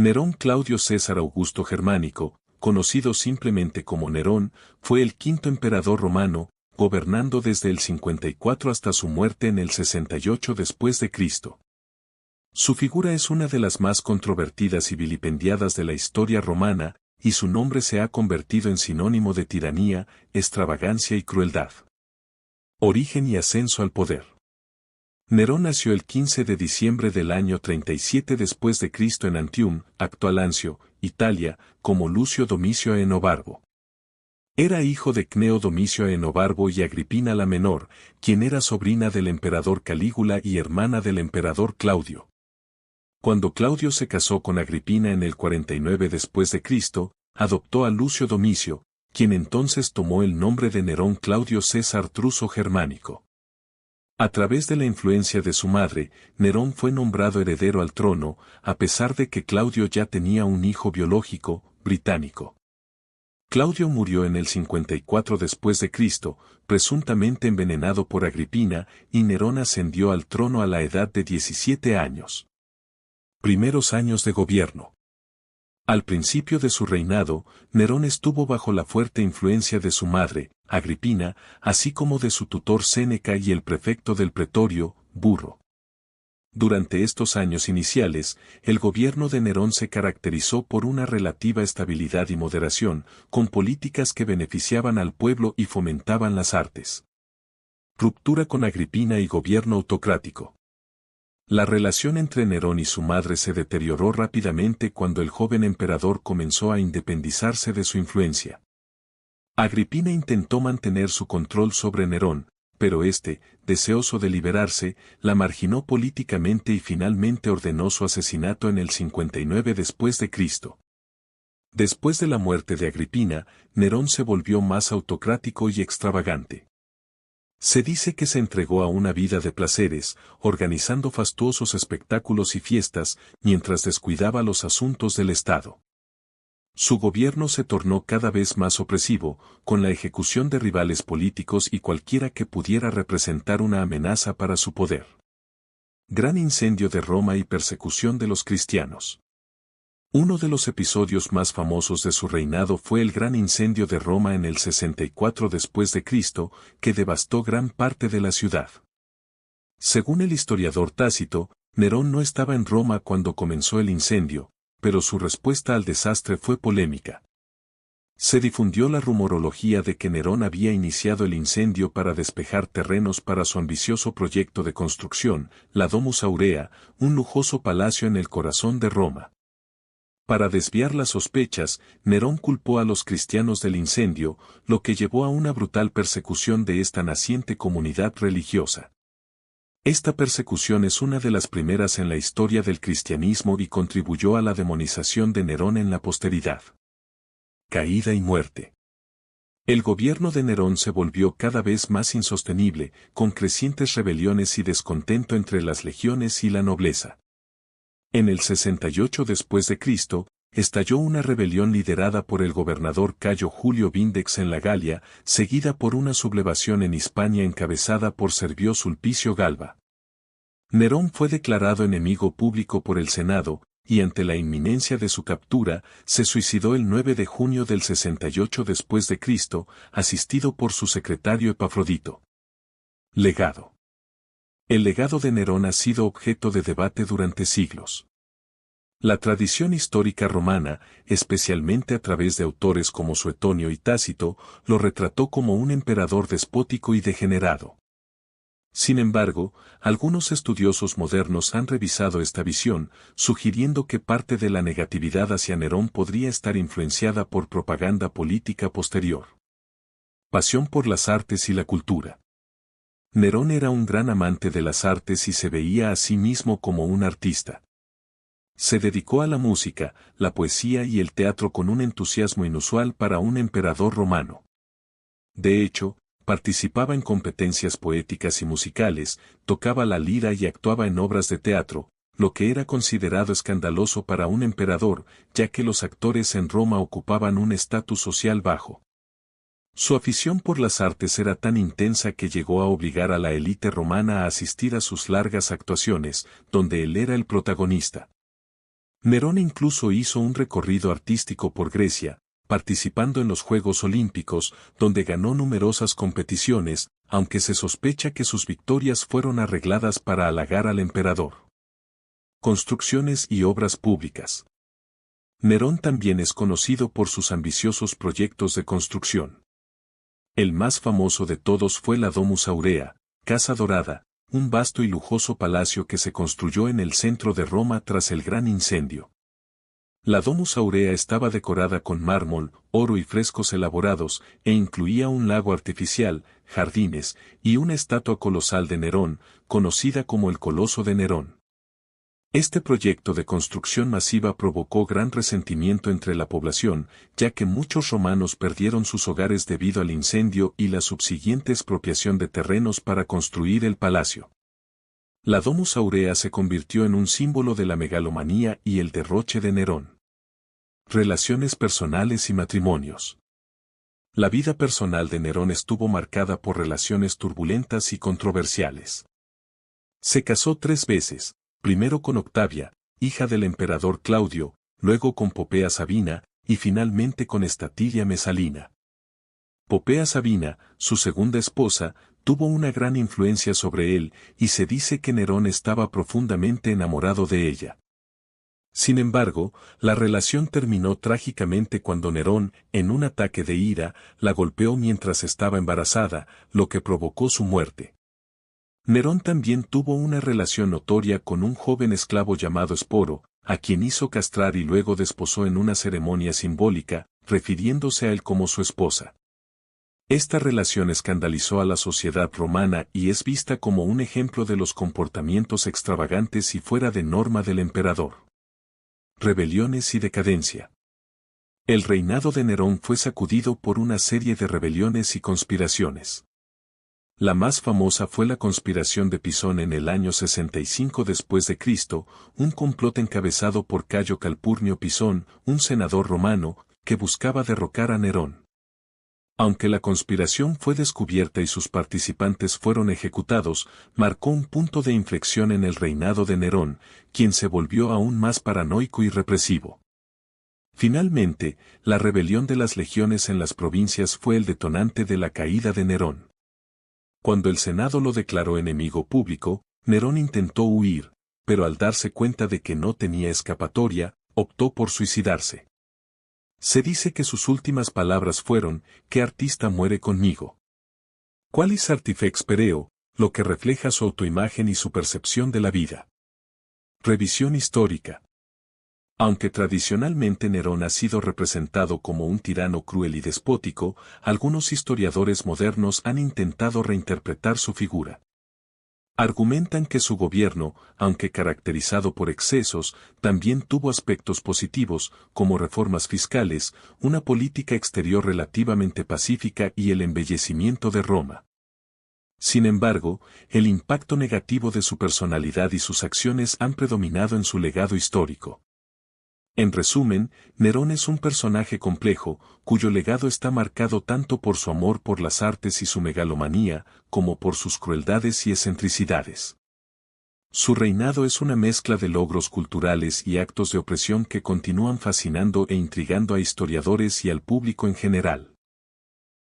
Nerón Claudio César Augusto Germánico, conocido simplemente como Nerón, fue el quinto emperador romano, gobernando desde el 54 hasta su muerte en el 68 después de Cristo. Su figura es una de las más controvertidas y vilipendiadas de la historia romana, y su nombre se ha convertido en sinónimo de tiranía, extravagancia y crueldad. Origen y ascenso al poder. Nerón nació el 15 de diciembre del año 37 después de Cristo en Antium, actual Anzio, Italia, como Lucio Domicio Aenobarbo. Era hijo de Cneo Domicio Aenobarbo y Agripina la Menor, quien era sobrina del emperador Calígula y hermana del emperador Claudio. Cuando Claudio se casó con Agripina en el 49 después de Cristo, adoptó a Lucio Domicio, quien entonces tomó el nombre de Nerón Claudio César Druso Germánico. A través de la influencia de su madre, Nerón fue nombrado heredero al trono, a pesar de que Claudio ya tenía un hijo biológico, británico. Claudio murió en el 54 después de Cristo, presuntamente envenenado por Agripina, y Nerón ascendió al trono a la edad de 17 años. Primeros años de gobierno. Al principio de su reinado, Nerón estuvo bajo la fuerte influencia de su madre, Agripina, así como de su tutor Séneca y el prefecto del pretorio, Burro. Durante estos años iniciales, el gobierno de Nerón se caracterizó por una relativa estabilidad y moderación, con políticas que beneficiaban al pueblo y fomentaban las artes. Ruptura con Agripina y gobierno autocrático. La relación entre Nerón y su madre se deterioró rápidamente cuando el joven emperador comenzó a independizarse de su influencia. Agripina intentó mantener su control sobre Nerón, pero éste, deseoso de liberarse, la marginó políticamente y finalmente ordenó su asesinato en el 59 después de Cristo. Después de la muerte de Agripina, Nerón se volvió más autocrático y extravagante. Se dice que se entregó a una vida de placeres, organizando fastuosos espectáculos y fiestas, mientras descuidaba los asuntos del Estado. Su gobierno se tornó cada vez más opresivo, con la ejecución de rivales políticos y cualquiera que pudiera representar una amenaza para su poder. Gran incendio de Roma y persecución de los cristianos. Uno de los episodios más famosos de su reinado fue el Gran Incendio de Roma en el 64 después de Cristo, que devastó gran parte de la ciudad. Según el historiador Tácito, Nerón no estaba en Roma cuando comenzó el incendio, pero su respuesta al desastre fue polémica. Se difundió la rumorología de que Nerón había iniciado el incendio para despejar terrenos para su ambicioso proyecto de construcción, la Domus Aurea, un lujoso palacio en el corazón de Roma. Para desviar las sospechas, Nerón culpó a los cristianos del incendio, lo que llevó a una brutal persecución de esta naciente comunidad religiosa. Esta persecución es una de las primeras en la historia del cristianismo y contribuyó a la demonización de Nerón en la posteridad. Caída y muerte. El gobierno de Nerón se volvió cada vez más insostenible, con crecientes rebeliones y descontento entre las legiones y la nobleza. En el 68 después de Cristo, estalló una rebelión liderada por el gobernador Cayo Julio Vindex en la Galia, seguida por una sublevación en Hispania encabezada por Servio Sulpicio Galba. Nerón fue declarado enemigo público por el Senado, y ante la inminencia de su captura, se suicidó el 9 de junio del 68 después de Cristo, asistido por su secretario Epafrodito. Legado. El legado de Nerón ha sido objeto de debate durante siglos. La tradición histórica romana, especialmente a través de autores como Suetonio y Tácito, lo retrató como un emperador despótico y degenerado. Sin embargo, algunos estudiosos modernos han revisado esta visión, sugiriendo que parte de la negatividad hacia Nerón podría estar influenciada por propaganda política posterior. Pasión por las artes y la cultura. Nerón era un gran amante de las artes y se veía a sí mismo como un artista. Se dedicó a la música, la poesía y el teatro con un entusiasmo inusual para un emperador romano. De hecho, participaba en competencias poéticas y musicales, tocaba la lira y actuaba en obras de teatro, lo que era considerado escandaloso para un emperador, ya que los actores en Roma ocupaban un estatus social bajo. Su afición por las artes era tan intensa que llegó a obligar a la élite romana a asistir a sus largas actuaciones, donde él era el protagonista. Nerón incluso hizo un recorrido artístico por Grecia, participando en los Juegos Olímpicos, donde ganó numerosas competiciones, aunque se sospecha que sus victorias fueron arregladas para halagar al emperador. Construcciones y obras públicas. Nerón también es conocido por sus ambiciosos proyectos de construcción. El más famoso de todos fue la Domus Aurea, Casa Dorada, un vasto y lujoso palacio que se construyó en el centro de Roma tras el gran incendio. La Domus Aurea estaba decorada con mármol, oro y frescos elaborados, e incluía un lago artificial, jardines, y una estatua colosal de Nerón, conocida como el Coloso de Nerón. Este proyecto de construcción masiva provocó gran resentimiento entre la población, ya que muchos romanos perdieron sus hogares debido al incendio y la subsiguiente expropiación de terrenos para construir el palacio. La Domus Aurea se convirtió en un símbolo de la megalomanía y el derroche de Nerón. Relaciones personales y matrimonios. La vida personal de Nerón estuvo marcada por relaciones turbulentas y controversiales. Se casó 3 veces. Primero con Octavia, hija del emperador Claudio, luego con Popea Sabina, y finalmente con Estatilia Mesalina. Popea Sabina, su segunda esposa, tuvo una gran influencia sobre él, y se dice que Nerón estaba profundamente enamorado de ella. Sin embargo, la relación terminó trágicamente cuando Nerón, en un ataque de ira, la golpeó mientras estaba embarazada, lo que provocó su muerte. Nerón también tuvo una relación notoria con un joven esclavo llamado Esporo, a quien hizo castrar y luego desposó en una ceremonia simbólica, refiriéndose a él como su esposa. Esta relación escandalizó a la sociedad romana y es vista como un ejemplo de los comportamientos extravagantes y fuera de norma del emperador. Rebeliones y decadencia. El reinado de Nerón fue sacudido por una serie de rebeliones y conspiraciones. La más famosa fue la conspiración de Pisón en el año 65 después de Cristo, un complot encabezado por Cayo Calpurnio Pisón, un senador romano, que buscaba derrocar a Nerón. Aunque la conspiración fue descubierta y sus participantes fueron ejecutados, marcó un punto de inflexión en el reinado de Nerón, quien se volvió aún más paranoico y represivo. Finalmente, la rebelión de las legiones en las provincias fue el detonante de la caída de Nerón. Cuando el Senado lo declaró enemigo público, Nerón intentó huir, pero al darse cuenta de que no tenía escapatoria, optó por suicidarse. Se dice que sus últimas palabras fueron: «¿Qué artista muere conmigo? Qualis artifex pereo», lo que refleja su autoimagen y su percepción de la vida. Revisión histórica. Aunque tradicionalmente Nerón ha sido representado como un tirano cruel y despótico, algunos historiadores modernos han intentado reinterpretar su figura. Argumentan que su gobierno, aunque caracterizado por excesos, también tuvo aspectos positivos, como reformas fiscales, una política exterior relativamente pacífica y el embellecimiento de Roma. Sin embargo, el impacto negativo de su personalidad y sus acciones han predominado en su legado histórico. En resumen, Nerón es un personaje complejo, cuyo legado está marcado tanto por su amor por las artes y su megalomanía, como por sus crueldades y excentricidades. Su reinado es una mezcla de logros culturales y actos de opresión que continúan fascinando e intrigando a historiadores y al público en general.